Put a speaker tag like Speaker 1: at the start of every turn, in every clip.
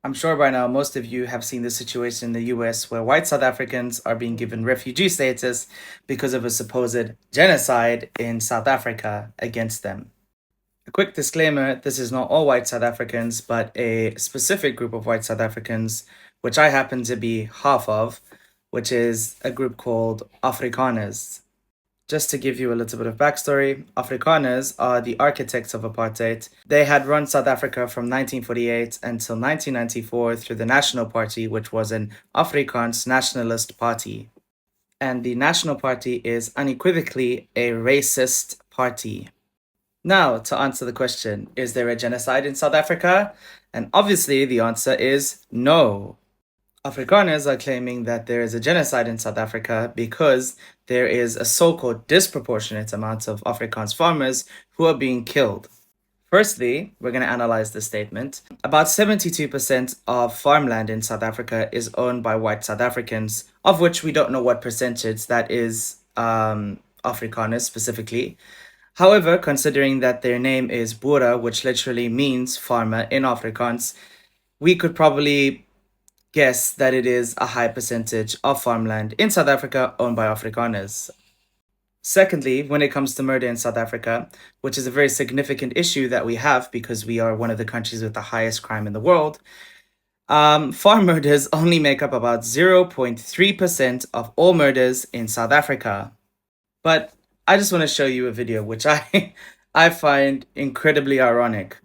Speaker 1: I'm sure by now most of you have seen the situation in the US where white South Africans are being given refugee status because of a supposed genocide in South Africa against them. A quick disclaimer, this is not all white South Africans, but a specific group of white South Africans, which I happen to be half of, which is a group called Afrikaners. Just to give you a little bit of backstory, Afrikaners are the architects of apartheid. They had run South Africa from 1948 until 1994 through the National Party, which was an Afrikaans nationalist party. And the National Party is unequivocally a racist party. Now, to answer the question, is there a genocide in South Africa? And obviously, the answer is no. Afrikaners are claiming that there is a genocide in South Africa because there is a so-called disproportionate amount of Afrikaans farmers who are being killed. Firstly, we're going to analyze this statement. About 72% of farmland in South Africa is owned by white South Africans, of which we don't know what percentage that is Afrikaners specifically. However, considering that their name is Boer, which literally means farmer in Afrikaans, we could probably guess that it is a high percentage of farmland in South Africa owned by Afrikaners. Secondly, when it comes to murder in South Africa, which is a very significant issue that we have because we are one of the countries with the highest crime in the world, farm murders only make up about 0.3% of all murders in South Africa. But I just want to show you a video which I find incredibly ironic.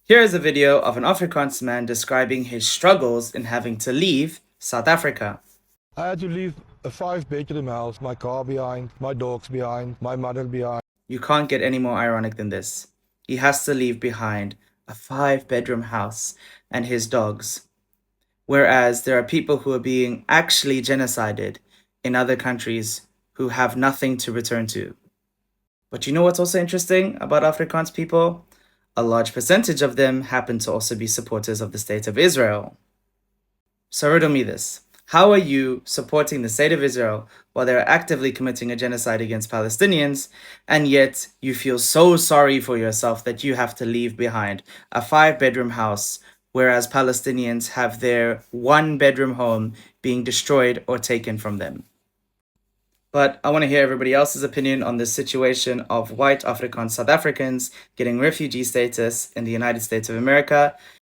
Speaker 1: Here is a video of an Afrikaans man describing his struggles in having to leave South Africa.
Speaker 2: I had to leave a 5-bedroom house, my car behind, my dogs behind, my mother behind.
Speaker 1: You can't get any more ironic than this. He has to leave behind a 5-bedroom house and his dogs. Whereas there are people who are being actually genocided in other countries who have nothing to return to. But you know what's also interesting about Afrikaans people? A large percentage of them happen to also be supporters of the State of Israel. So riddle me this. How are you supporting the State of Israel while they're actively committing a genocide against Palestinians, and yet you feel so sorry for yourself that you have to leave behind a 5-bedroom house, whereas Palestinians have their 1-bedroom home being destroyed or taken from them? But I want to hear everybody else's opinion on this situation of white Afrikaans South Africans getting refugee status in the United States of America.